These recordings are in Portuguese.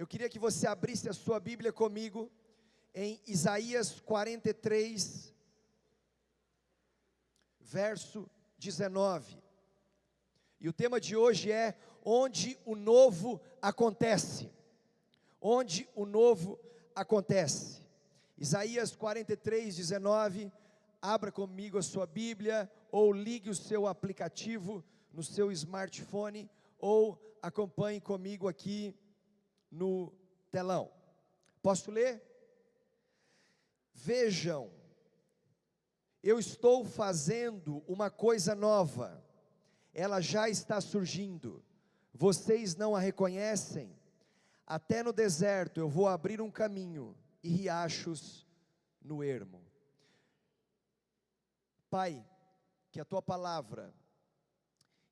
Eu queria que você abrisse a sua Bíblia comigo em Isaías 43, verso 19. E o tema de hoje é: onde o novo acontece. Onde o novo acontece. Isaías 43, 19. Abra comigo a sua Bíblia, ou ligue o seu aplicativo no seu smartphone, ou acompanhe comigo aqui no telão. Posso ler? Vejam, eu estou fazendo uma coisa nova, ela já está surgindo, vocês não a reconhecem? Até no deserto eu vou abrir um caminho e riachos no ermo. Pai, que a Tua palavra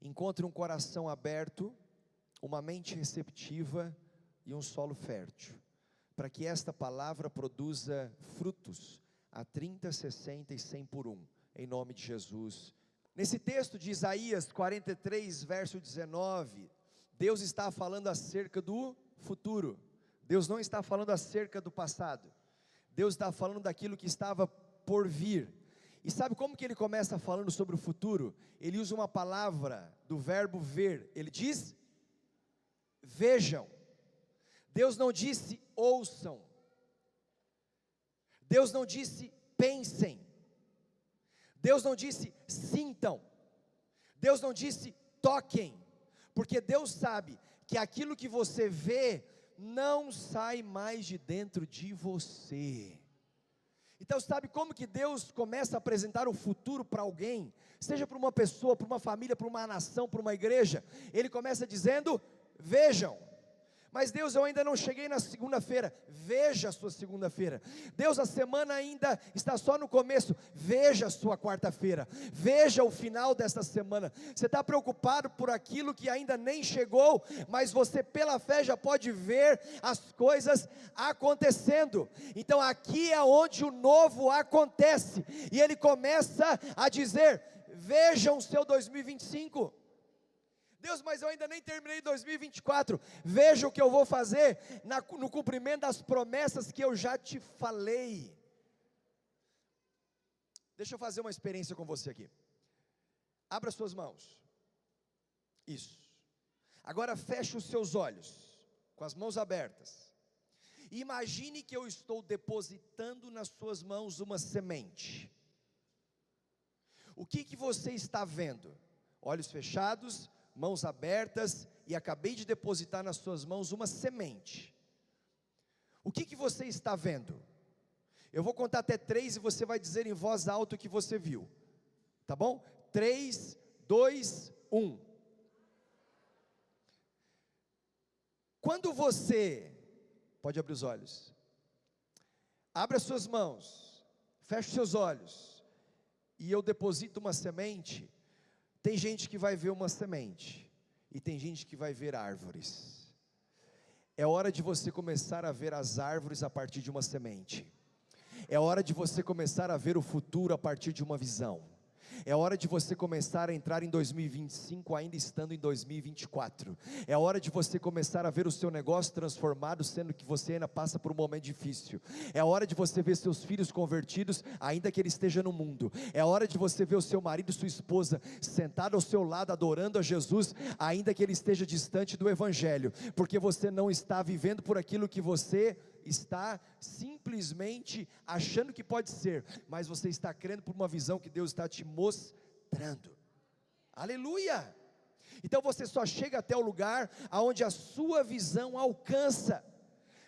encontre um coração aberto, uma mente receptiva e um solo fértil, para que esta palavra produza frutos a 30, 60 e 100 por um, em nome de Jesus. Nesse texto de Isaías 43, verso 19, Deus está falando acerca do futuro. Deus não está falando acerca do passado. Deus está falando daquilo que estava por vir. E sabe como que ele começa falando sobre o futuro? Ele usa uma palavra do verbo ver. Ele diz: vejam. Deus não disse ouçam. Deus não disse pensem. Deus não disse sintam. Deus não disse toquem. Porque Deus sabe que aquilo que você vê não sai mais de dentro de você. Então sabe como que Deus começa a apresentar o futuro para alguém? Seja para uma pessoa, para uma família, para uma nação, para uma igreja. Ele começa dizendo: vejam. Mas Deus, eu ainda não cheguei na segunda-feira. Veja a sua segunda-feira. Deus, a semana ainda está só no começo. Veja a sua quarta-feira. Veja o final desta semana. Você está preocupado por aquilo que ainda nem chegou, mas você pela fé já pode ver as coisas acontecendo. Então aqui é onde o novo acontece. E ele começa a dizer: vejam o seu 2025. Deus, mas eu ainda nem terminei 2024, veja o que eu vou fazer no cumprimento das promessas que eu já te falei. Deixa eu fazer uma experiência com você aqui. Abra suas mãos, isso. Agora feche os seus olhos, com as mãos abertas. Imagine que eu estou depositando nas suas mãos uma semente. O que você está vendo? Olhos fechados, mãos abertas, e acabei de depositar nas suas mãos uma semente. O que você está vendo? Eu vou contar até 3 e você vai dizer em voz alta o que você viu, tá bom? 3, 2, 1. Quando você, pode abrir os olhos, abre as suas mãos, feche os seus olhos, e eu deposito uma semente. Tem gente que vai ver uma semente, e tem gente que vai ver árvores. É hora de você começar a ver as árvores a partir de uma semente. É hora de você começar a ver o futuro a partir de uma visão. É hora de você começar a entrar em 2025 ainda estando em 2024. É hora de você começar a ver o seu negócio transformado, sendo que você ainda passa por um momento difícil. É hora de você ver seus filhos convertidos, ainda que ele esteja no mundo. É hora de você ver o seu marido e sua esposa sentado ao seu lado adorando a Jesus, ainda que ele esteja distante do evangelho, porque você não está vivendo por aquilo que você está simplesmente achando que pode ser, mas você está crendo por uma visão que Deus está te mostrando. Aleluia! Então você só chega até o lugar aonde a sua visão alcança.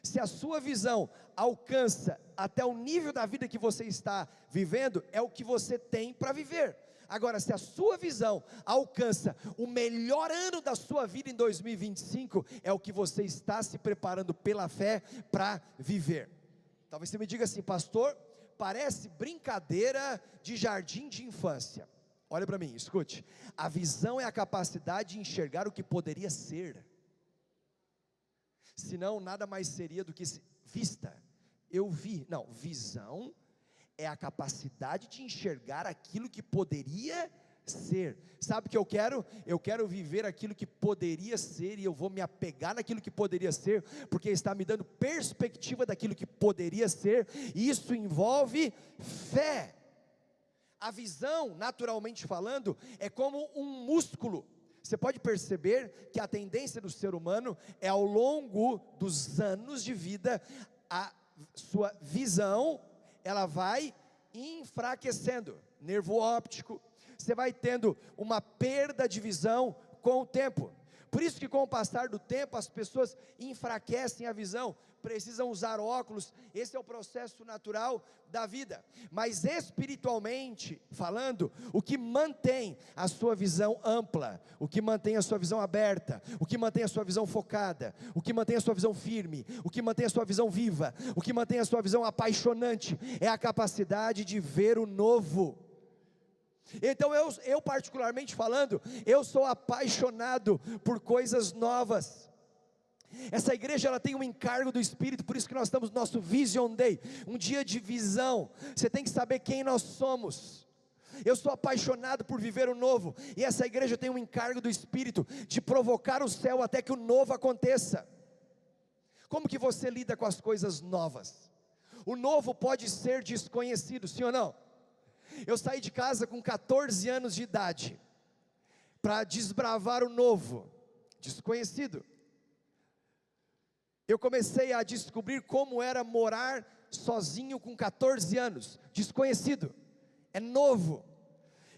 Se a sua visão alcança até o nível da vida que você está vivendo, é o que você tem para viver. Agora, se a sua visão alcança o melhor ano da sua vida em 2025, é o que você está se preparando pela fé para viver. Talvez você me diga assim: pastor, parece brincadeira de jardim de infância. Olha para mim, escute. A visão é a capacidade de enxergar o que poderia ser. Senão nada mais seria do que vista. Eu vi. Não, visão é a capacidade de enxergar aquilo que poderia ser. Sabe o que eu quero? Eu quero viver aquilo que poderia ser, e eu vou me apegar naquilo que poderia ser, porque está me dando perspectiva daquilo que poderia ser, e isso envolve fé. A visão, naturalmente falando, é como um músculo. Você pode perceber que a tendência do ser humano é, ao longo dos anos de vida, a sua visão, ela vai enfraquecendo. Nervo óptico, você vai tendo uma perda de visão com o tempo. Por isso que, com o passar do tempo, as pessoas enfraquecem a visão, precisam usar óculos. Esse é o processo natural da vida. Mas espiritualmente falando, o que mantém a sua visão ampla, o que mantém a sua visão aberta, o que mantém a sua visão focada, o que mantém a sua visão firme, o que mantém a sua visão viva, o que mantém a sua visão apaixonante, é a capacidade de ver o novo. Então eu particularmente falando, eu sou apaixonado por coisas novas. Essa igreja, ela tem um encargo do Espírito, por isso que nós estamos no nosso Vision Day, um dia de visão. Você tem que saber quem nós somos. Eu sou apaixonado por viver o novo, e essa igreja tem um encargo do Espírito, de provocar o céu até que o novo aconteça. Como que você lida com as coisas novas? O novo pode ser desconhecido, sim ou não? Eu saí de casa com 14 anos de idade, para desbravar o novo, desconhecido. Eu comecei a descobrir como era morar sozinho com 14 anos, desconhecido, é novo.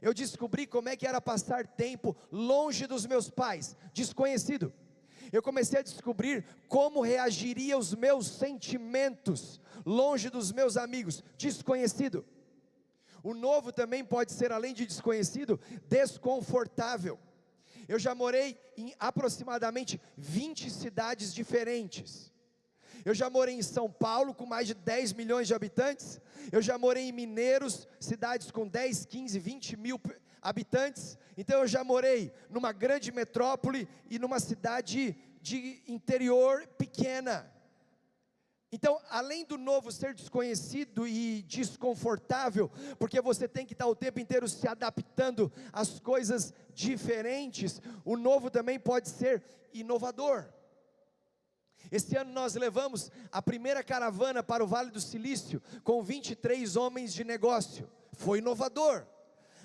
Eu descobri como é que era passar tempo longe dos meus pais, desconhecido. Eu comecei a descobrir como reagiria os meus sentimentos, longe dos meus amigos, desconhecido. O novo também pode ser, além de desconhecido, desconfortável. Eu já morei em aproximadamente 20 cidades diferentes. Eu já morei em São Paulo, com mais de 10 milhões de habitantes. Eu já morei em Mineiros, cidades com 10, 15, 20 mil habitantes. Então eu já morei numa grande metrópole e numa cidade de interior pequena. Então, além do novo ser desconhecido e desconfortável, porque você tem que estar o tempo inteiro se adaptando às coisas diferentes, o novo também pode ser inovador. Esse ano nós levamos a primeira caravana para o Vale do Silício, com 23 homens de negócio, foi inovador.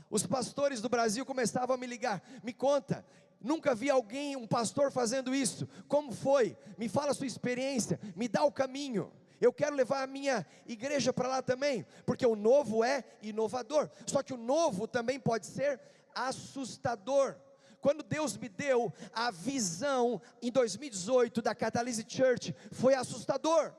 Os pastores do Brasil começavam a me ligar, me conta, nunca vi alguém, um pastor fazendo isso, como foi? Me fala a sua experiência, me dá o caminho, eu quero levar a minha igreja para lá também, porque o novo é inovador, só que o novo também pode ser assustador. Quando Deus me deu a visão em 2018 da Catalyst Church, foi assustador,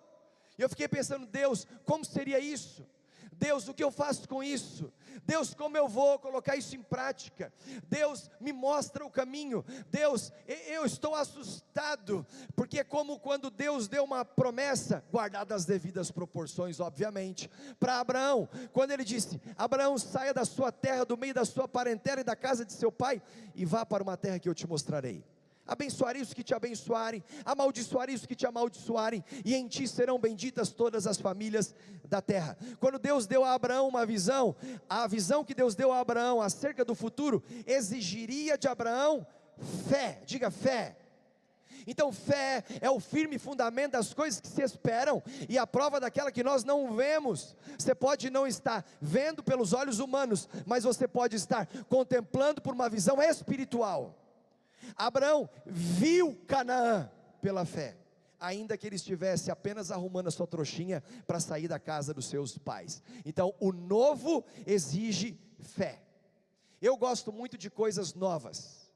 e eu fiquei pensando, Deus, como seria isso? Deus, o que eu faço com isso? Deus, como eu vou colocar isso em prática? Deus, me mostra o caminho. Deus, eu estou assustado, porque é como quando Deus deu uma promessa, guardada as devidas proporções, obviamente, para Abraão, quando ele disse, Abraão, saia da sua terra, do meio da sua parentela e da casa de seu pai, e vá para uma terra que eu te mostrarei. Abençoarei os que te abençoarem, amaldiçoarei os que te amaldiçoarem, e em ti serão benditas todas as famílias da terra. Quando Deus deu a Abraão uma visão, a visão que Deus deu a Abraão acerca do futuro, exigiria de Abraão fé, diga fé. Então fé é o firme fundamento das coisas que se esperam, e a prova daquela que nós não vemos. Você pode não estar vendo pelos olhos humanos, mas você pode estar contemplando por uma visão espiritual. Abraão viu Canaã pela fé, ainda que ele estivesse apenas arrumando a sua trouxinha para sair da casa dos seus pais. Então o novo exige fé. Eu gosto muito de coisas novas,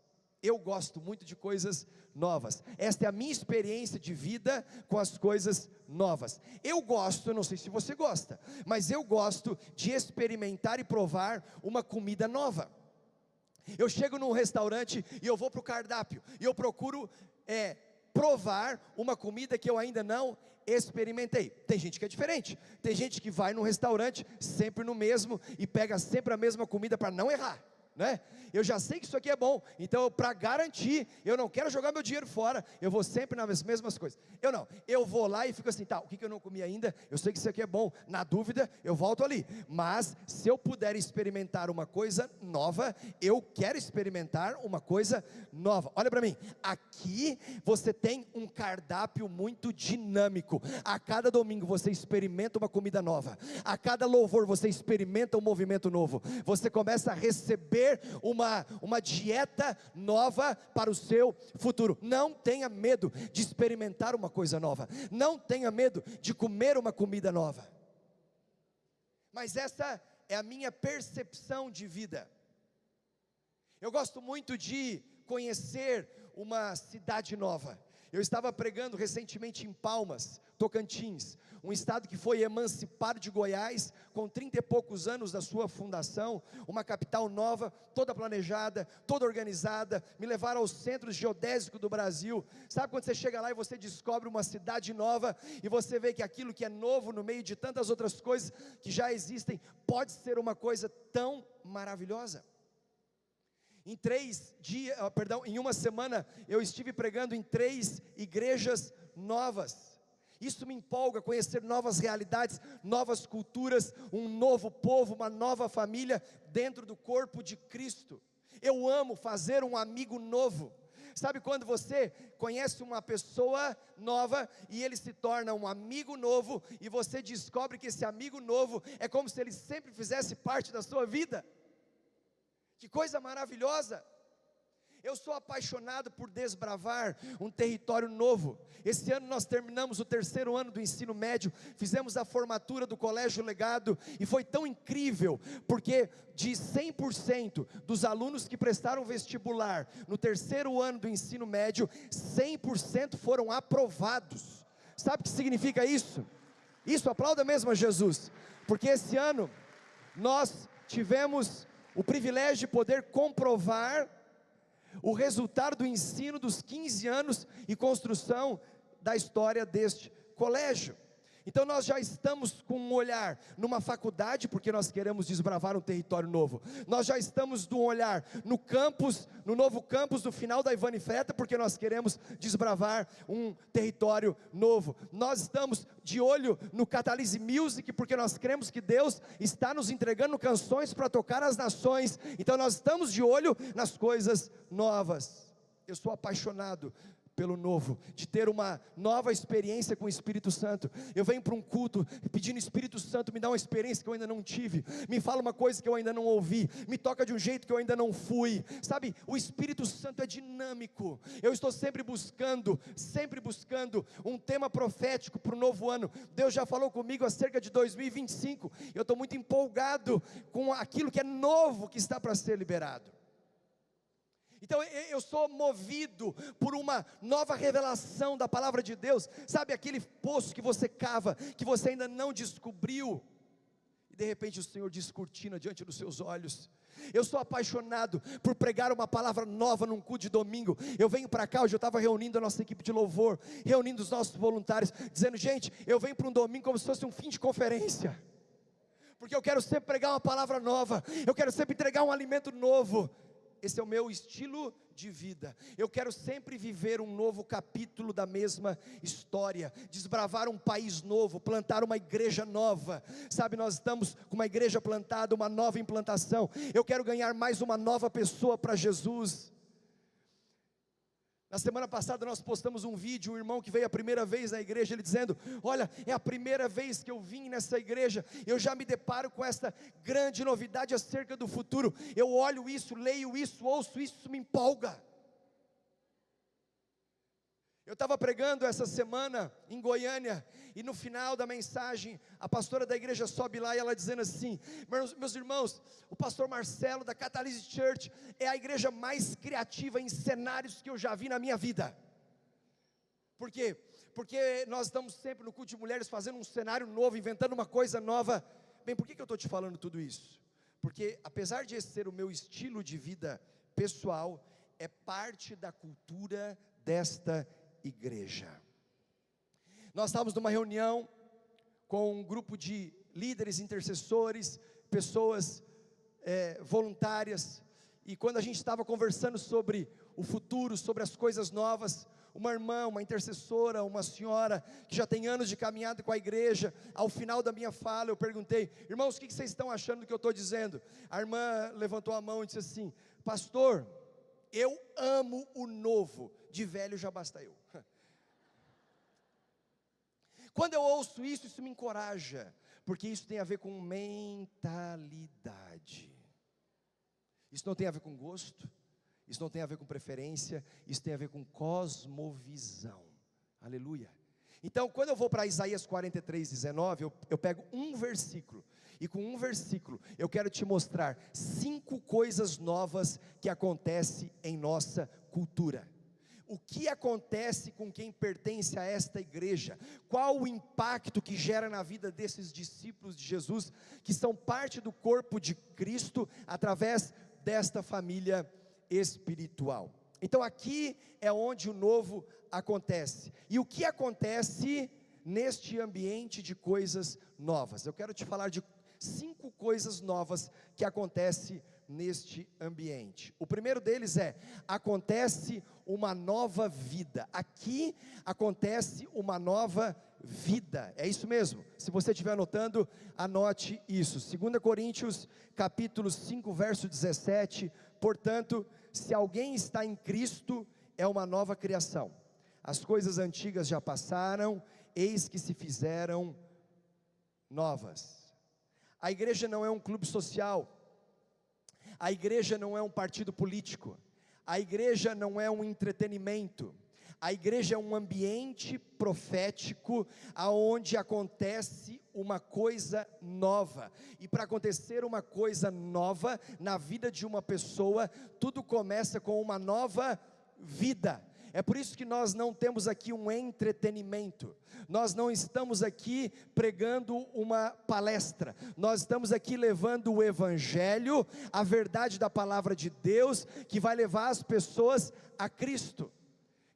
esta é a minha experiência de vida com as coisas novas. Eu não sei se você gosta, mas eu gosto de experimentar e provar uma comida nova. Eu chego num restaurante e eu vou para o cardápio, e eu procuro provar uma comida que eu ainda não experimentei. Tem gente que é diferente, tem gente que vai num restaurante, sempre no mesmo, e pega sempre a mesma comida para não errar. né? Eu já sei que isso aqui é bom, então para garantir, eu não quero jogar meu dinheiro fora, eu vou sempre nas mesmas coisas. Eu vou lá e fico assim, tá, o que eu não comi ainda, eu sei que isso aqui é bom, na dúvida, eu volto ali, mas se eu puder experimentar uma coisa nova, eu quero experimentar uma coisa nova. Olha para mim, aqui você tem um cardápio muito dinâmico, a cada domingo você experimenta uma comida nova, a cada louvor você experimenta um movimento novo, você começa a receber uma dieta nova para o seu futuro. Não tenha medo de experimentar uma coisa nova, não tenha medo de comer uma comida nova, mas essa é a minha percepção de vida. Eu gosto muito de conhecer uma cidade nova. Eu estava pregando recentemente em Palmas, Tocantins, um estado que foi emancipado de Goiás, com 30 e poucos anos da sua fundação, uma capital nova, toda planejada, toda organizada, me levaram ao centro geodésico do Brasil. Sabe quando você chega lá e você descobre uma cidade nova, e você vê que aquilo que é novo no meio de tantas outras coisas que já existem, pode ser uma coisa tão maravilhosa. Em uma semana, eu estive pregando em 3 igrejas novas. Isso me empolga, conhecer novas realidades, novas culturas, um novo povo, uma nova família dentro do corpo de Cristo. Eu amo fazer um amigo novo. Sabe quando você conhece uma pessoa nova e ele se torna um amigo novo, e você descobre que esse amigo novo é como se ele sempre fizesse parte da sua vida? Que coisa maravilhosa! Eu sou apaixonado por desbravar um território novo. Esse ano nós terminamos o 3º ano do ensino médio, fizemos a formatura do Colégio Legado, e foi tão incrível, porque de 100% dos alunos que prestaram vestibular no 3º ano do ensino médio, 100% foram aprovados. Sabe o que significa isso? Isso, aplauda mesmo a Jesus, porque esse ano nós tivemos o privilégio de poder comprovar o resultado do ensino dos 15 anos e construção da história deste colégio. Então nós já estamos com um olhar numa faculdade, porque nós queremos desbravar um território novo. Nós já estamos de um olhar no campus, no novo campus do final da Ivani Freta, porque nós queremos desbravar um território novo. Nós estamos de olho no Catalyse Music, porque nós cremos que Deus está nos entregando canções para tocar as nações. Então nós estamos de olho nas coisas novas. Eu sou apaixonado pelo novo, de ter uma nova experiência com o Espírito Santo. Eu venho para um culto pedindo: Espírito Santo, me dá uma experiência que eu ainda não tive, me fala uma coisa que eu ainda não ouvi, me toca de um jeito que eu ainda não fui. Sabe, o Espírito Santo é dinâmico. Eu estou sempre buscando um tema profético para o novo ano. Deus já falou comigo acerca de 2025, eu estou muito empolgado com aquilo que é novo, que está para ser liberado. Então eu sou movido por uma nova revelação da palavra de Deus. Sabe aquele poço que você cava, que você ainda não descobriu, e de repente o Senhor descortina diante dos seus olhos. Eu sou apaixonado por pregar uma palavra nova num culto de domingo. Eu venho para cá, hoje eu estava reunindo a nossa equipe de louvor, reunindo os nossos voluntários, dizendo: gente, eu venho para um domingo como se fosse um fim de conferência, porque eu quero sempre pregar uma palavra nova, eu quero sempre entregar um alimento novo. Esse é o meu estilo de vida. Eu quero sempre viver um novo capítulo da mesma história, desbravar um país novo, plantar uma igreja nova. Sabe, nós estamos com uma igreja plantada, uma nova implantação. Eu quero ganhar mais uma nova pessoa para Jesus. Na semana passada nós postamos um vídeo, um irmão que veio a primeira vez na igreja, ele dizendo: olha, é a primeira vez que eu vim nessa igreja, eu já me deparo com essa grande novidade acerca do futuro. Eu olho isso, leio isso, ouço isso, isso me empolga. Eu estava pregando essa semana em Goiânia, e no final da mensagem, a pastora da igreja sobe lá e ela dizendo assim: meus irmãos, o pastor Marcelo da Catalyse Church é a igreja mais criativa em cenários que eu já vi na minha vida. Por quê? Porque nós estamos sempre no culto de mulheres fazendo um cenário novo, inventando uma coisa nova. Bem, por que eu estou te falando tudo isso? Porque apesar de esse ser o meu estilo de vida pessoal, é parte da cultura desta igreja. Nós estávamos numa reunião com um grupo de líderes, intercessores, pessoas voluntárias, E quando a gente estava conversando sobre o futuro, sobre as coisas novas, uma irmã, uma intercessora, uma senhora que já tem anos de caminhada com a igreja, ao final da minha fala eu perguntei: irmãos, o que vocês estão achando do que eu estou dizendo? A irmã levantou a mão e disse assim: pastor, eu amo o novo, de velho já basta eu. Quando eu ouço isso, isso me encoraja, porque isso tem a ver com mentalidade. Isso não tem a ver com gosto, isso não tem a ver com preferência, isso tem a ver com cosmovisão. Aleluia. Então, quando eu vou para Isaías 43:19, eu pego um versículo, e com um versículo eu quero te mostrar 5 coisas novas que acontecem em nossa cultura. O que acontece com quem pertence a esta igreja? Qual o impacto que gera na vida desses discípulos de Jesus, que são parte do corpo de Cristo, através desta família espiritual? Então aqui é onde o novo acontece. E o que acontece neste ambiente de coisas novas? Eu quero te falar de 5 coisas novas que acontecem neste ambiente. O primeiro deles acontece uma nova vida. Aqui acontece uma nova vida. É isso mesmo. Se você estiver anotando, anote isso. 2 Coríntios capítulo 5, verso 17. Portanto, se alguém está em Cristo, é uma nova criação. As coisas antigas já passaram, eis que se fizeram novas. A igreja não é um clube social. A igreja não é um partido político. A igreja não é um entretenimento. A igreja é um ambiente profético, aonde acontece uma coisa nova. E para acontecer uma coisa nova na vida de uma pessoa, tudo começa com uma nova vida. É por isso que nós não temos aqui um entretenimento, nós não estamos aqui pregando uma palestra, nós estamos aqui levando o evangelho, a verdade da palavra de Deus, que vai levar as pessoas a Cristo.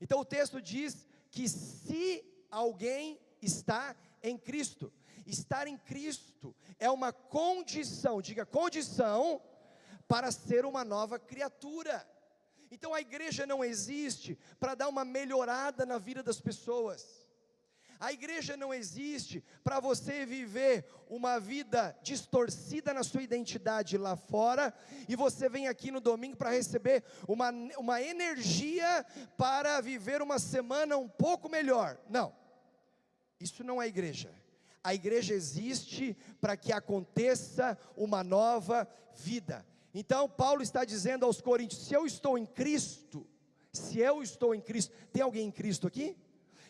Então o texto diz que se alguém está em Cristo, estar em Cristo é uma condição, diga condição, para ser uma nova criatura. Então a igreja não existe para dar uma melhorada na vida das pessoas. A igreja não existe para você viver uma vida distorcida na sua identidade lá fora, e você vem aqui no domingo para receber uma energia para viver uma semana um pouco melhor. Não, isso não é igreja. A igreja existe para que aconteça uma nova vida. Então Paulo está dizendo aos coríntios: se eu estou em Cristo, tem alguém em Cristo aqui?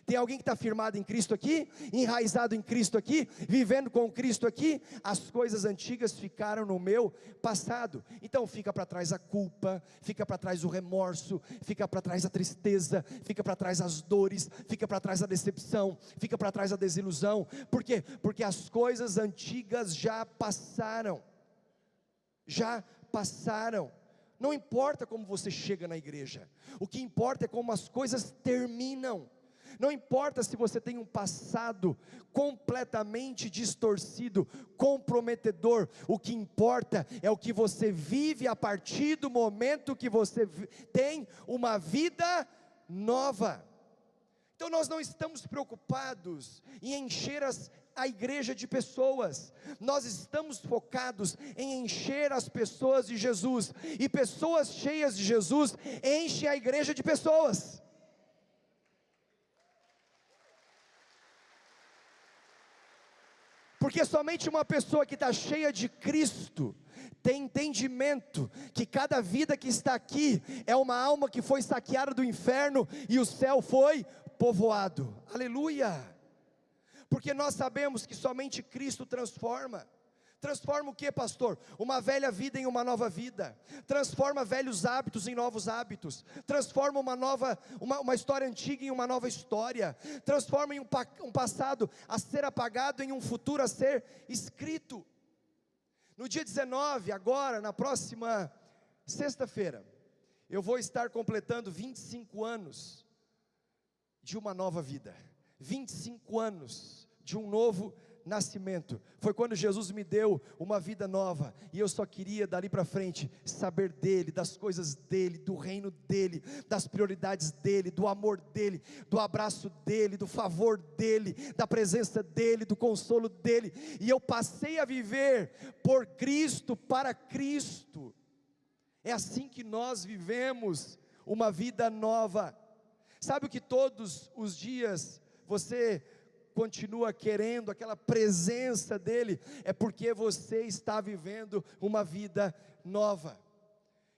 Tem alguém que está firmado em Cristo aqui? Enraizado em Cristo aqui? Vivendo com Cristo aqui? As coisas antigas ficaram no meu passado. Então fica para trás a culpa, fica para trás o remorso, fica para trás a tristeza, fica para trás as dores, fica para trás a decepção, fica para trás a desilusão. Por quê? Porque as coisas antigas já passaram. Não importa como você chega na igreja, o que importa é como as coisas terminam. Não importa se você tem um passado completamente distorcido, comprometedor, o que importa é o que você vive a partir do momento que você tem uma vida nova. Então nós não estamos preocupados em encher a igreja de pessoas, nós estamos focados em encher as pessoas de Jesus, e pessoas cheias de Jesus enchem a igreja de pessoas. Porque somente uma pessoa que está cheia de Cristo tem entendimento que cada vida que está aqui é uma alma que foi saqueada do inferno e o céu foi povoado. Aleluia! Porque nós sabemos que somente Cristo transforma. Transforma o que, pastor? Uma velha vida em uma nova vida. Transforma velhos hábitos em novos hábitos. Transforma uma história antiga em uma nova história. Transforma em um passado a ser apagado em um futuro a ser escrito. No dia 19, agora, na próxima sexta-feira, eu vou estar completando 25 anos de uma nova vida. 25 anos de um novo nascimento, foi quando Jesus me deu uma vida nova, e eu só queria dali para frente saber dele, das coisas dele, do reino dele, das prioridades dele, do amor dele, do abraço dele, do favor dele, da presença dele, do consolo dele, e eu passei a viver por Cristo, para Cristo. É assim que nós vivemos uma vida nova. Sabe o que todos os dias você continua querendo aquela presença dele? É porque você está vivendo uma vida nova.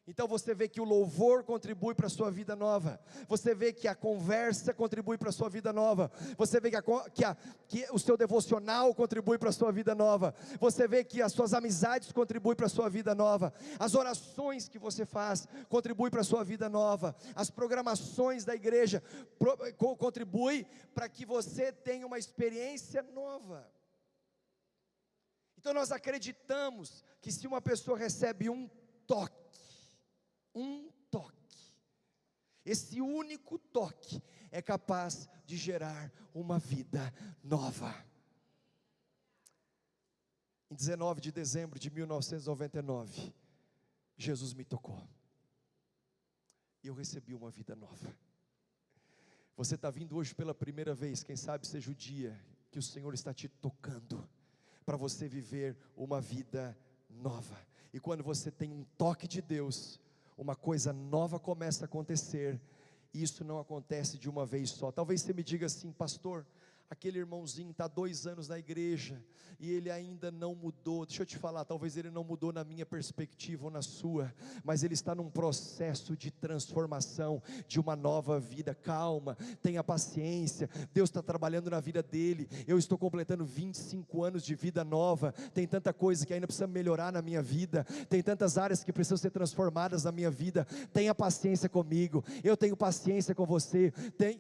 Então você vê que o louvor contribui para a sua vida nova, você vê que a conversa contribui para a sua vida nova, você vê que o seu devocional contribui para a sua vida nova, você vê que as suas amizades contribuem para a sua vida nova, as orações que você faz contribuem para a sua vida nova, as programações da igreja contribuem para que você tenha uma experiência nova. Então nós acreditamos que se uma pessoa recebe um toque, esse único toque é capaz de gerar uma vida nova. Em 19 de dezembro de 1999, Jesus me tocou, e eu recebi uma vida nova. Você está vindo hoje pela primeira vez, quem sabe seja o dia que o Senhor está te tocando, para você viver uma vida nova. E quando você tem um toque de Deus, uma coisa nova começa a acontecer, e isso não acontece de uma vez só. Talvez você me diga assim: pastor, aquele irmãozinho está 2 anos na igreja, e ele ainda não mudou. Deixa eu te falar, talvez ele não mudou na minha perspectiva ou na sua, mas ele está num processo de transformação, de uma nova vida. Calma, tenha paciência, Deus está trabalhando na vida dele. Eu estou completando 25 anos de vida nova, tem tanta coisa que ainda precisa melhorar na minha vida, tem tantas áreas que precisam ser transformadas na minha vida. Tenha paciência comigo, eu tenho paciência com você,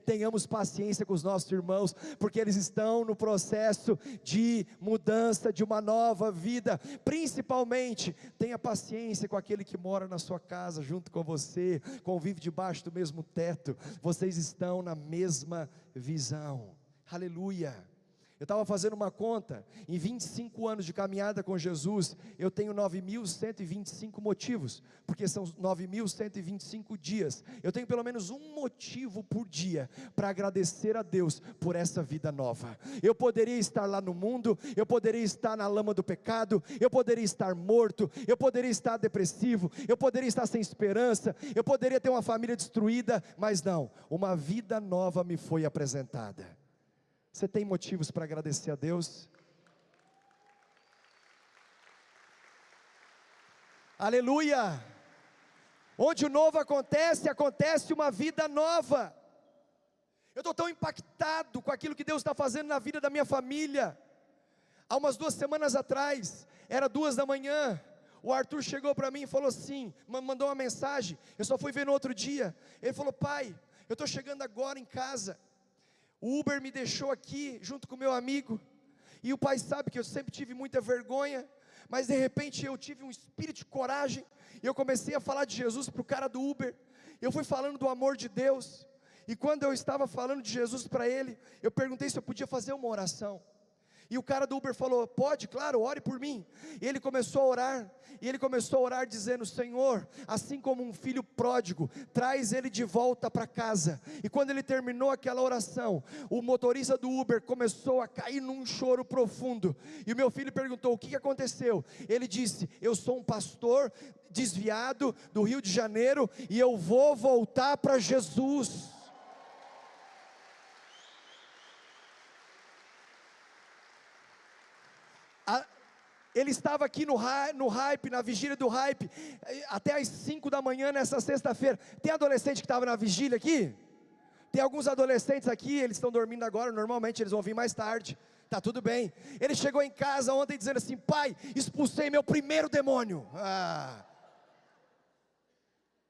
tenhamos paciência com os nossos irmãos, porque eles estão no processo de mudança, de uma nova vida. Principalmente, tenha paciência com aquele que mora na sua casa junto com você, convive debaixo do mesmo teto, vocês estão na mesma visão. Aleluia. Eu estava fazendo uma conta, em 25 anos de caminhada com Jesus, eu tenho 9.125 motivos, porque são 9.125 dias, eu tenho pelo menos um motivo por dia, para agradecer a Deus por essa vida nova. Eu poderia estar lá no mundo, eu poderia estar na lama do pecado, eu poderia estar morto, eu poderia estar depressivo, eu poderia estar sem esperança, eu poderia ter uma família destruída, mas não, uma vida nova me foi apresentada. Você tem motivos para agradecer a Deus? Aleluia! Onde o novo acontece, acontece uma vida nova. Eu estou tão impactado com aquilo que Deus está fazendo na vida da minha família. Há umas 2 semanas atrás, era 2 da manhã, o Arthur chegou para mim e falou assim, mandou uma mensagem, eu só fui ver no outro dia. Ele falou: pai, eu estou chegando agora em casa, o Uber me deixou aqui junto com o meu amigo, e o pai sabe que eu sempre tive muita vergonha, mas de repente eu tive um espírito de coragem, e eu comecei a falar de Jesus para o cara do Uber. Eu fui falando do amor de Deus, e quando eu estava falando de Jesus para ele, eu perguntei se eu podia fazer uma oração, e o cara do Uber falou: pode, claro, ore por mim. E ele começou a orar, dizendo: Senhor, assim como um filho pródigo, traz ele de volta para casa. E quando ele terminou aquela oração, o motorista do Uber começou a cair num choro profundo, e o meu filho perguntou: o que aconteceu? Ele disse: eu sou um pastor desviado do Rio de Janeiro, e eu vou voltar para Jesus. Ele estava aqui no hype, na vigília do hype, até às 5 da manhã nessa sexta-feira. Tem adolescente que estava na vigília aqui? Tem alguns adolescentes aqui, eles estão dormindo agora, normalmente eles vão vir mais tarde, tá tudo bem. Ele chegou em casa ontem dizendo assim: pai, expulsei meu primeiro demônio.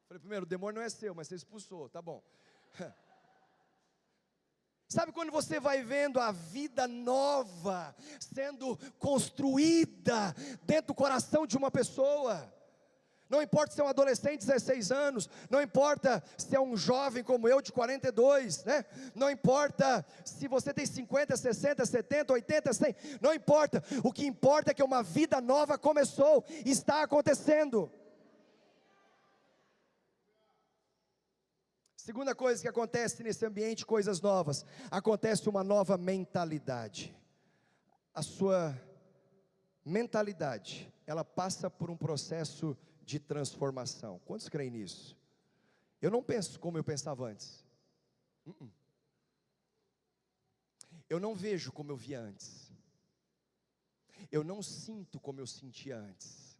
Falei: primeiro, o demônio não é seu, mas você expulsou, tá bom. Sabe quando você vai vendo a vida nova sendo construída dentro do coração de uma pessoa? Não importa se é um adolescente de 16 anos, não importa se é um jovem como eu de 42, né? Não importa se você tem 50, 60, 70, 80, 100, não importa. O que importa é que uma vida nova começou, está acontecendo. Segunda coisa que acontece nesse ambiente, coisas novas, acontece uma nova mentalidade. A sua mentalidade, ela passa por um processo de transformação. Quantos creem nisso? Eu não penso como eu pensava antes. Eu não vejo como eu via antes. Eu não sinto como eu sentia antes.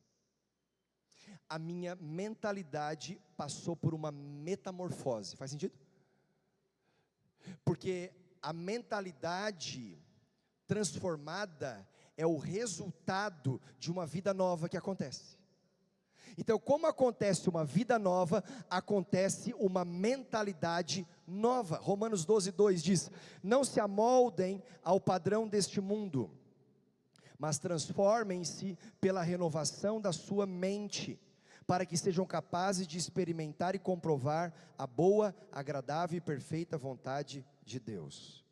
A minha mentalidade passou por uma metamorfose. Faz sentido? Porque a mentalidade transformada é o resultado de uma vida nova que acontece. Então, como acontece uma vida nova, acontece uma mentalidade nova. Romanos 12:2 diz: não se amoldem ao padrão deste mundo, mas transformem-se pela renovação da sua mente, para que sejam capazes de experimentar e comprovar a boa, agradável e perfeita vontade de Deus.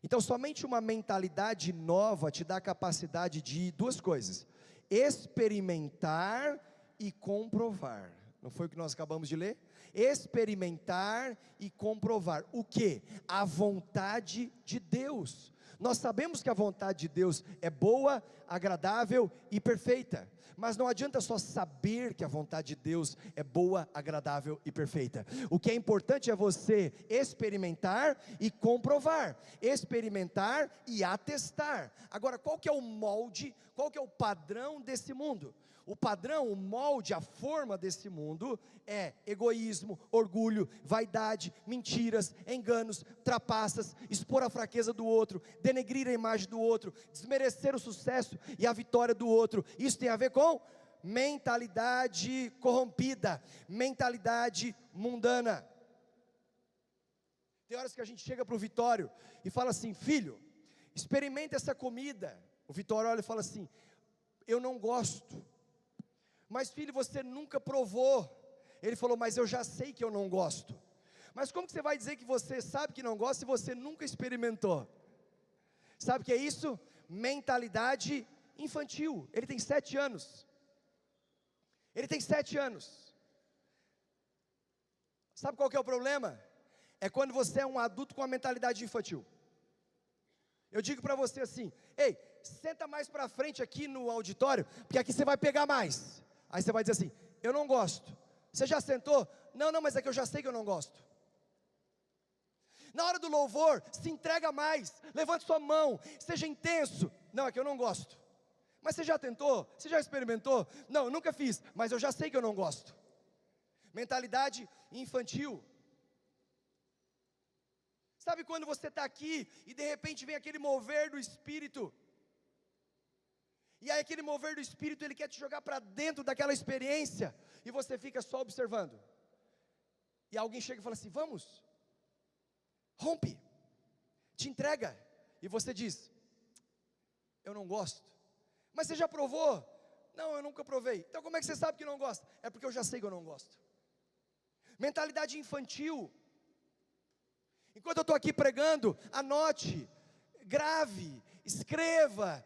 Então, somente uma mentalidade nova te dá a capacidade de duas coisas: experimentar e comprovar. Não foi o que nós acabamos de ler? Experimentar e comprovar. O que? A vontade de Deus. Nós sabemos que a vontade de Deus é boa, agradável e perfeita. Mas não adianta só saber que a vontade de Deus é boa, agradável e perfeita. O que é importante é você experimentar e comprovar. Experimentar e atestar. Agora, qual que é o molde, qual que é o padrão desse mundo? O padrão, o molde, a forma desse mundo é egoísmo, orgulho, vaidade, mentiras, enganos, trapaças, expor a fraqueza do outro, denegrir a imagem do outro, desmerecer o sucesso e a vitória do outro. Isso tem a ver com mentalidade corrompida, mentalidade mundana. Tem horas que a gente chega para o Vitório e fala assim: filho, experimenta essa comida. O Vitório olha e fala assim: eu não gosto. Mas filho, você nunca provou. Ele falou: mas eu já sei que eu não gosto. Mas como que você vai dizer que você sabe que não gosta se você nunca experimentou? Sabe o que é isso? Mentalidade infantil. Ele tem 7 anos. Ele tem 7 anos. Sabe qual que é o problema? É quando você é um adulto com a mentalidade infantil. Eu digo para você assim: ei, senta mais para frente aqui no auditório, porque aqui você vai pegar mais. Aí você vai dizer assim: eu não gosto. Você já sentou? Não, mas é que eu já sei que eu não gosto. Na hora do louvor, se entrega mais, levante sua mão, seja intenso. Não, é que eu não gosto. Mas você já tentou? Você já experimentou? Não, eu nunca fiz, mas eu já sei que eu não gosto. Mentalidade infantil. Sabe quando você está aqui e de repente vem aquele mover do Espírito? E aí aquele mover do Espírito, ele quer te jogar para dentro daquela experiência, e você fica só observando. E alguém chega e fala assim: vamos, rompe, te entrega. E você diz: eu não gosto. Mas você já provou? Não, eu nunca provei. Então como é que você sabe que não gosta? É porque eu já sei que eu não gosto. Mentalidade infantil. Enquanto eu estou aqui pregando, anote, grave, escreva.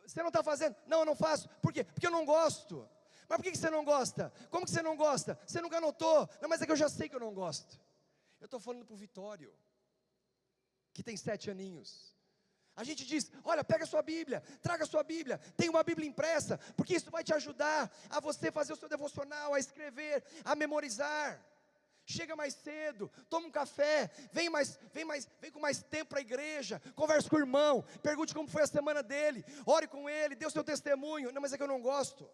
Você não está fazendo? Não, eu não faço. Por quê? Porque eu não gosto. Mas por que você não gosta? Como que você não gosta? Você nunca anotou. Não, mas é que eu já sei que eu não gosto. Eu estou falando para o Vitório, que tem 7 aninhos. A gente diz: olha, pega a sua Bíblia, traga a sua Bíblia, tem uma Bíblia impressa, porque isso vai te ajudar a você fazer o seu devocional, a escrever, a memorizar. Chega mais cedo, toma um café, vem com mais tempo para a igreja, converse com o irmão, pergunte como foi a semana dele, ore com ele, dê o seu testemunho. Não, mas é que eu não gosto.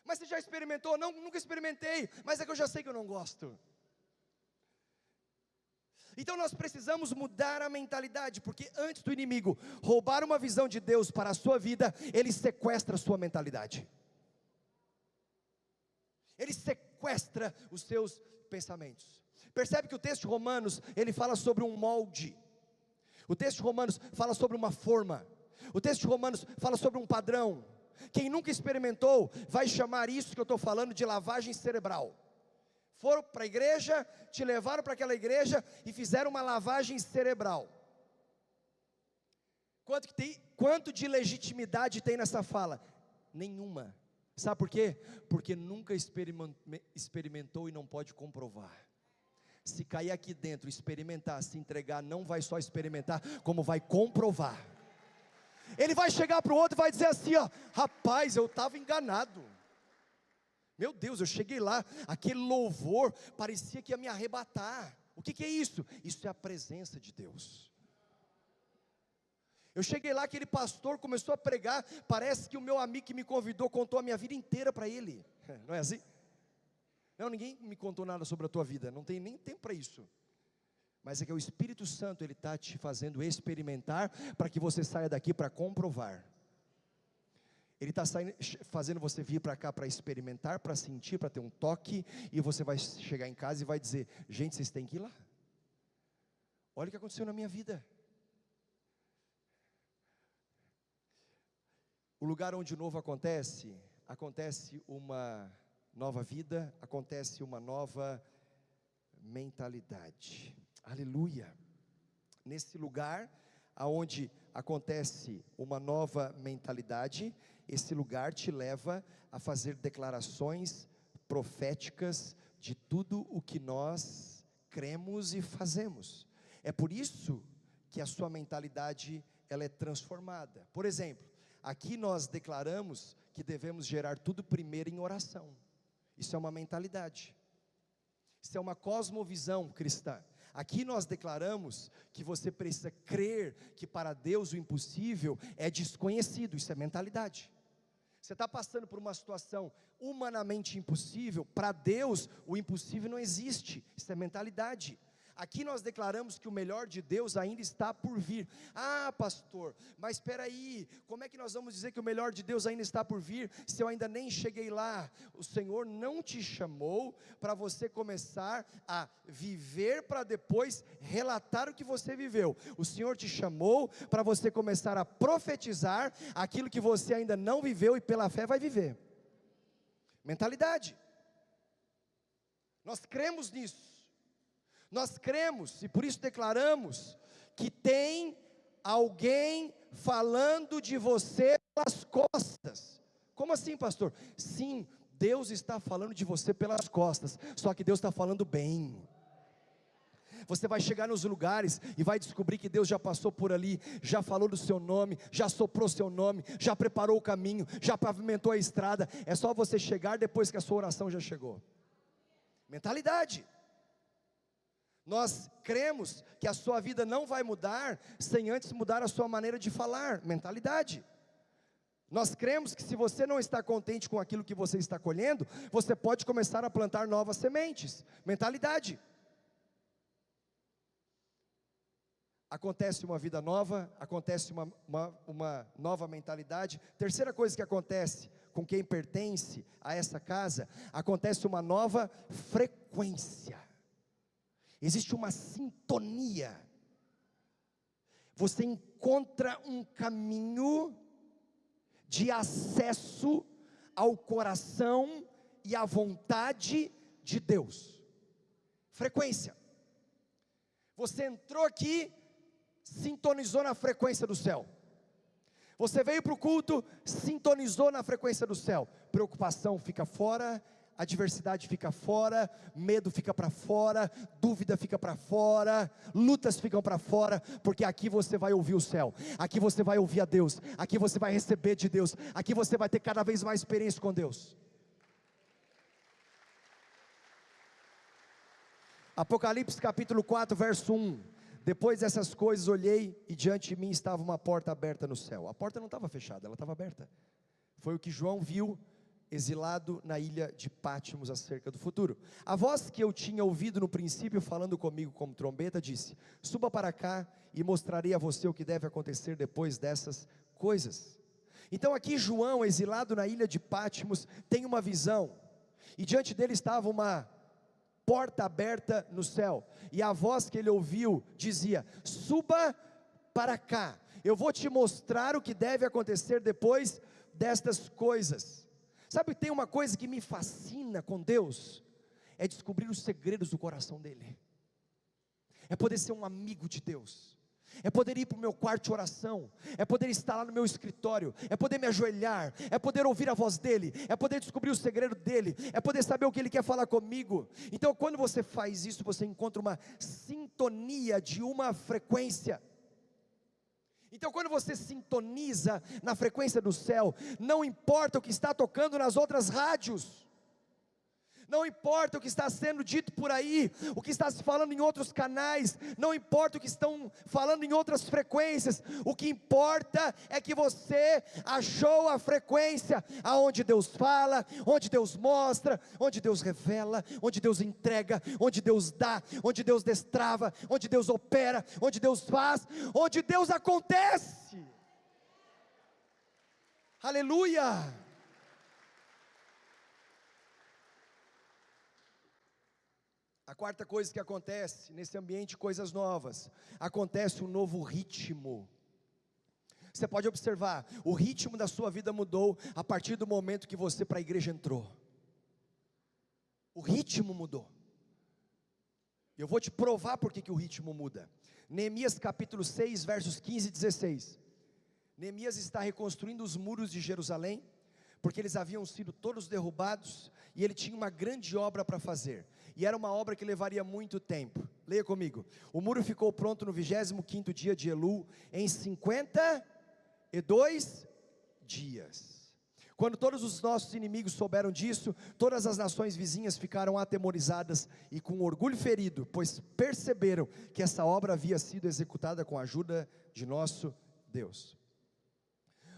Mas você já experimentou? Não, nunca experimentei, mas é que eu já sei que eu não gosto. Então nós precisamos mudar a mentalidade, porque antes do inimigo roubar uma visão de Deus para a sua vida, ele sequestra a sua mentalidade. Ele sequestra os seus pensamentos. Percebe que o texto de Romanos, ele fala sobre um molde. O texto de Romanos fala sobre uma forma. O texto de Romanos fala sobre um padrão. Quem nunca experimentou, vai chamar isso que eu estou falando de lavagem cerebral. Foram para a igreja, te levaram para aquela igreja e fizeram uma lavagem cerebral. Quanto de legitimidade tem nessa fala? Nenhuma. Sabe por quê? Porque nunca experimentou e não pode comprovar. Se cair aqui dentro, experimentar, se entregar, não vai só experimentar, como vai comprovar. Ele vai chegar para o outro e vai dizer assim, ó: rapaz, eu estava enganado. Meu Deus, eu cheguei lá, aquele louvor parecia que ia me arrebatar. O que é isso? Isso é a presença de Deus. Eu cheguei lá, aquele pastor começou a pregar, parece que o meu amigo que me convidou contou a minha vida inteira para ele. Não é assim? Não, ninguém me contou nada sobre a tua vida, não tem nem tempo para isso. Mas é que o Espírito Santo, ele está te fazendo experimentar, para que você saia daqui para comprovar. Ele está fazendo você vir para cá para experimentar, para sentir, para ter um toque, e você vai chegar em casa e vai dizer: gente, vocês têm que ir lá. Olha o que aconteceu na minha vida. O lugar onde o novo acontece uma nova vida, acontece uma nova mentalidade. Aleluia. Nesse lugar aonde acontece uma nova mentalidade, esse lugar te leva a fazer declarações proféticas de tudo o que nós cremos e fazemos. É por isso que a sua mentalidade, ela é transformada. Por exemplo, aqui nós declaramos que devemos gerar tudo primeiro em oração. Isso é uma mentalidade. Isso é uma cosmovisão cristã. Aqui nós declaramos que você precisa crer que para Deus o impossível é desconhecido. Isso é mentalidade. Você está passando por uma situação humanamente impossível, para Deus o impossível não existe. Isso é mentalidade. Aqui nós declaramos que o melhor de Deus ainda está por vir. Ah, pastor, mas espera aí, como é que nós vamos dizer que o melhor de Deus ainda está por vir, se eu ainda nem cheguei lá? O Senhor não te chamou para você começar a viver para depois relatar o que você viveu. O Senhor te chamou para você começar a profetizar aquilo que você ainda não viveu e pela fé vai viver. Mentalidade. Nós cremos nisso. Nós cremos e por isso declaramos que tem alguém falando de você pelas costas. Como assim, pastor? Sim, Deus está falando de você pelas costas, só que Deus está falando bem. Você vai chegar nos lugares e vai descobrir que Deus já passou por ali, já falou do seu nome, já soprou seu nome, já preparou o caminho, já pavimentou a estrada. É só você chegar depois que a sua oração já chegou. Mentalidade. Nós cremos que a sua vida não vai mudar sem antes mudar a sua maneira de falar. Mentalidade. Nós cremos que se você não está contente com aquilo que você está colhendo, você pode começar a plantar novas sementes. Mentalidade. Acontece uma vida nova, acontece uma nova mentalidade. Terceira coisa que acontece com quem pertence a essa casa, acontece uma nova frequência. Existe uma sintonia. Você encontra um caminho de acesso ao coração e à vontade de Deus. Frequência. Você entrou aqui, sintonizou na frequência do céu. Você veio para o culto, sintonizou na frequência do céu. Preocupação fica fora, adversidade fica fora, medo fica para fora, dúvida fica para fora, lutas ficam para fora, porque aqui você vai ouvir o céu, aqui você vai ouvir a Deus, aqui você vai receber de Deus, aqui você vai ter cada vez mais experiência com Deus. Apocalipse capítulo 4, verso 1. Depois dessas coisas olhei e diante de mim estava uma porta aberta no céu. A porta não estava fechada, ela estava aberta. Foi o que João viu exilado na ilha de Patmos acerca do futuro. A voz que eu tinha ouvido no princípio falando comigo como trombeta disse: suba para cá e mostrarei a você o que deve acontecer depois dessas coisas. Então aqui João, exilado na ilha de Patmos, tem uma visão, e diante dele estava uma porta aberta no céu, e a voz que ele ouviu dizia: suba para cá. eu vou te mostrar o que deve acontecer depois destas coisas. Sabe, tem uma coisa que me fascina com Deus, é descobrir os segredos do coração dEle, é poder ser um amigo de Deus, é poder ir para o meu quarto de oração, é poder estar lá no meu escritório, é poder me ajoelhar, é poder ouvir a voz dEle, é poder descobrir o segredo dEle, é poder saber o que Ele quer falar comigo. Então quando você faz isso, você encontra uma sintonia de uma frequência. Então quando você sintoniza na frequência do céu, não importa o que está tocando nas outras rádios, não importa o que está sendo dito por aí, o que está se falando em outros canais, não importa o que estão falando em outras frequências, o que importa é que você achou a frequência, aonde Deus fala, onde Deus mostra, onde Deus revela, onde Deus entrega, onde Deus dá, onde Deus destrava, onde Deus opera, onde Deus faz, onde Deus acontece. Aleluia! A quarta coisa que acontece nesse ambiente, coisas novas, acontece um novo ritmo. Você pode observar, o ritmo da sua vida mudou a partir do momento que você para a igreja entrou. O ritmo mudou. Eu vou te provar porque que o ritmo muda. Neemias capítulo 6, versos 15 e 16. Neemias está reconstruindo os muros de Jerusalém, porque eles haviam sido todos derrubados, e ele tinha uma grande obra para fazer, e era uma obra que levaria muito tempo. Leia comigo. O muro ficou pronto no 25º dia de Elul, em 52 dias. Quando todos os nossos inimigos souberam disso, todas as nações vizinhas ficaram atemorizadas e com orgulho ferido, pois perceberam que essa obra havia sido executada com a ajuda de nosso Deus.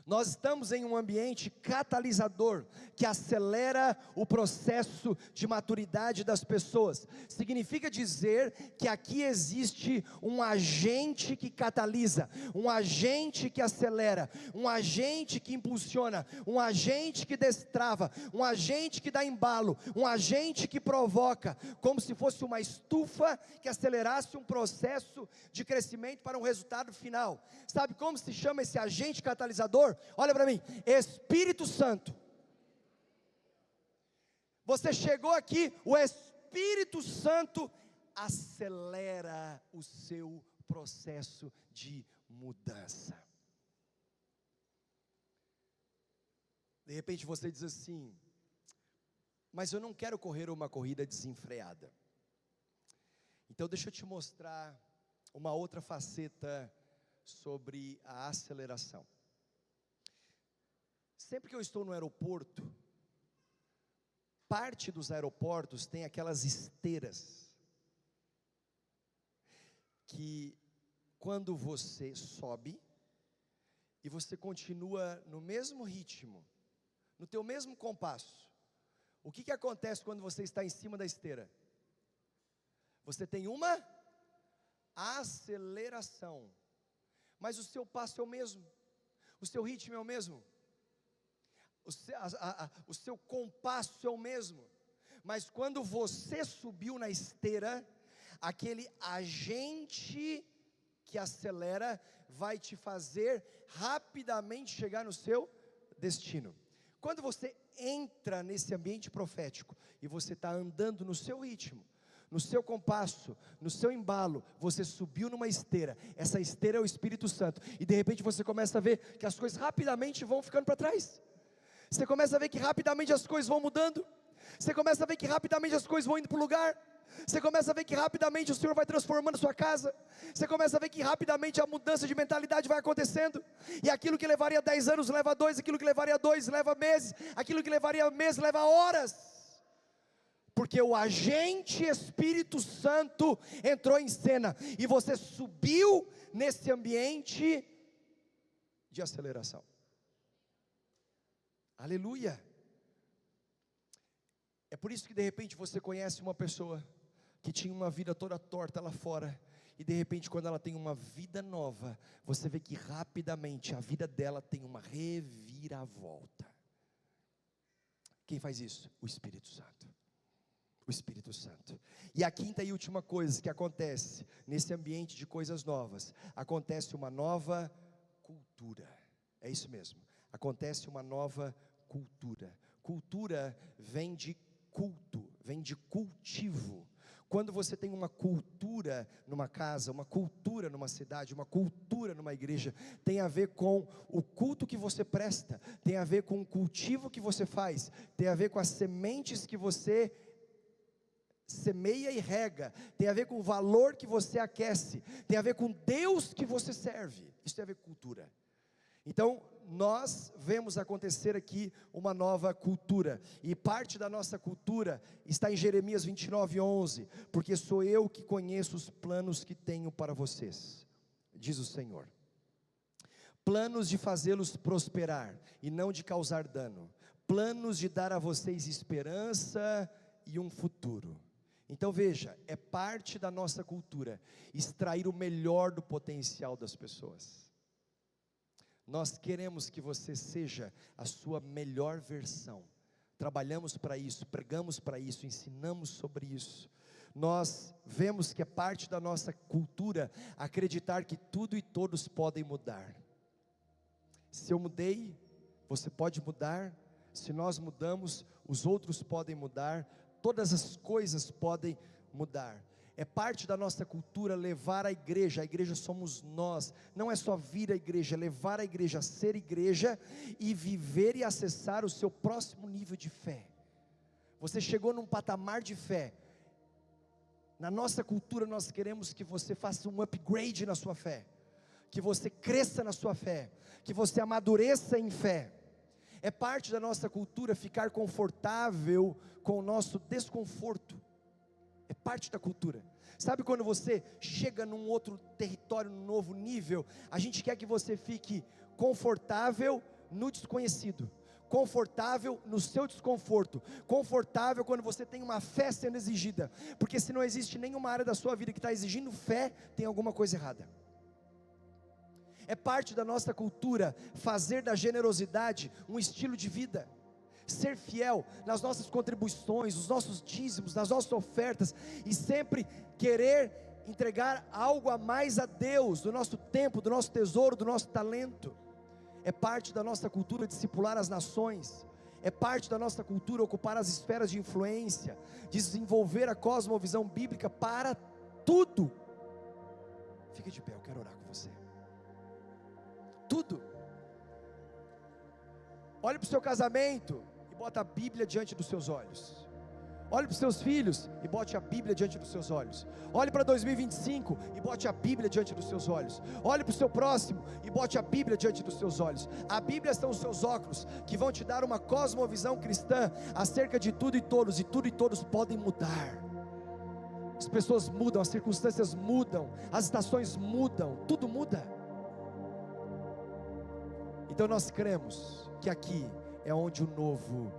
Nós estamos em um ambiente catalisador, que acelera o processo de maturidade das pessoas. Significa dizer que aqui existe um agente que catalisa, um agente que acelera, um agente que impulsiona, um agente que destrava, um agente que dá embalo, um agente que provoca, como se fosse uma estufa que acelerasse um processo de crescimento para um resultado final. Sabe como se chama esse agente catalisador? Olha para mim, Espírito Santo. Você chegou aqui, o Espírito Santo acelera o seu processo de mudança. De repente você diz assim: mas eu não quero correr uma corrida desenfreada. Então deixa eu te mostrar uma outra faceta sobre a aceleração. Sempre que eu estou no aeroporto, parte dos aeroportos tem aquelas esteiras, que quando você sobe, e você continua no mesmo ritmo, no teu mesmo compasso, o que acontece quando você está em cima da esteira? Você tem uma aceleração, mas o seu passo é o mesmo, o seu ritmo é o mesmo, o seu compasso é o mesmo, mas quando você subiu na esteira, aquele agente que acelera vai te fazer rapidamente chegar no seu destino. Quando você entra nesse ambiente profético e você está andando no seu ritmo, no seu compasso, no seu embalo, você subiu numa esteira, essa esteira é o Espírito Santo, e de repente você começa a ver que as coisas rapidamente vão ficando para trás. Você começa a ver que rapidamente as coisas vão mudando. Você começa a ver que rapidamente as coisas vão indo para o lugar. Você começa a ver que rapidamente o Senhor vai transformando a sua casa. Você começa a ver que rapidamente a mudança de mentalidade vai acontecendo. E aquilo que levaria 10 anos leva 2, aquilo que levaria 2 leva meses, aquilo que levaria meses leva horas. Porque o agente Espírito Santo entrou em cena, e você subiu nesse ambiente de aceleração. Aleluia. É por isso que de repente você conhece uma pessoa que tinha uma vida toda torta lá fora, e de repente quando ela tem uma vida nova, você vê que rapidamente a vida dela tem uma reviravolta. Quem faz isso? O Espírito Santo. O Espírito Santo. E a quinta e última coisa que acontece nesse ambiente de coisas novas, acontece uma nova cultura. É isso mesmo. Acontece uma nova cultura. Cultura vem de culto, vem de cultivo. Quando você tem uma cultura numa casa, uma cultura numa cidade, uma cultura numa igreja, tem a ver com o culto que você presta, tem a ver com o cultivo que você faz, tem a ver com as sementes que você semeia e rega, tem a ver com o valor que você aquece, tem a ver com Deus que você serve. Isso tem a ver com cultura. Então, nós vemos acontecer aqui uma nova cultura, e parte da nossa cultura está em Jeremias 29:11, porque sou eu que conheço os planos que tenho para vocês, diz o Senhor, planos de fazê-los prosperar, e não de causar dano, planos de dar a vocês esperança e um futuro. Então veja, é parte da nossa cultura, extrair o melhor do potencial das pessoas. Nós queremos que você seja a sua melhor versão, trabalhamos para isso, pregamos para isso, ensinamos sobre isso. Nós vemos que é parte da nossa cultura, acreditar que tudo e todos podem mudar. Se eu mudei, você pode mudar, se nós mudamos, os outros podem mudar, todas as coisas podem mudar. É parte da nossa cultura levar a igreja somos nós, não é só vir à igreja, é levar a igreja a ser igreja, e viver e acessar o seu próximo nível de fé. Você chegou num patamar de fé, na nossa cultura nós queremos que você faça um upgrade na sua fé, que você cresça na sua fé, que você amadureça em fé. É parte da nossa cultura ficar confortável com o nosso desconforto, é parte da cultura. Sabe quando você chega num outro território, num novo nível, a gente quer que você fique confortável no desconhecido, confortável no seu desconforto, confortável quando você tem uma fé sendo exigida, porque se não existe nenhuma área da sua vida que está exigindo fé, tem alguma coisa errada. É parte da nossa cultura fazer da generosidade um estilo de vida, ser fiel nas nossas contribuições, nos nossos dízimos, nas nossas ofertas, e sempre querer entregar algo a mais a Deus, do nosso tempo, do nosso tesouro, do nosso talento. É parte da nossa cultura discipular as nações, é parte da nossa cultura ocupar as esferas de influência, desenvolver a cosmovisão bíblica para tudo. Fique de pé, eu quero orar com você. Tudo. Olhe para o seu casamento e bota a Bíblia diante dos seus olhos. Olhe para os seus filhos e bote a Bíblia diante dos seus olhos. Olhe para 2025 e bote a Bíblia diante dos seus olhos. Olhe para o seu próximo e bote a Bíblia diante dos seus olhos. A Bíblia são os seus óculos, que vão te dar uma cosmovisão cristã acerca de tudo e todos, e tudo e todos podem mudar. As pessoas mudam, as circunstâncias mudam, as estações mudam, tudo muda. Então nós cremos que aqui é onde o novo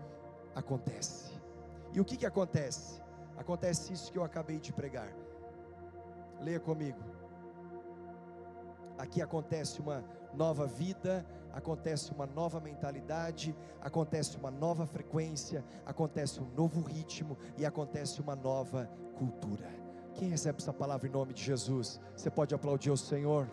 acontece. E o que acontece? Acontece isso que eu acabei de pregar. Leia comigo. Aqui acontece uma nova vida, acontece uma nova mentalidade, acontece uma nova frequência, acontece um novo ritmo e acontece uma nova cultura. Quem recebe essa palavra em nome de Jesus? Você pode aplaudir ao Senhor?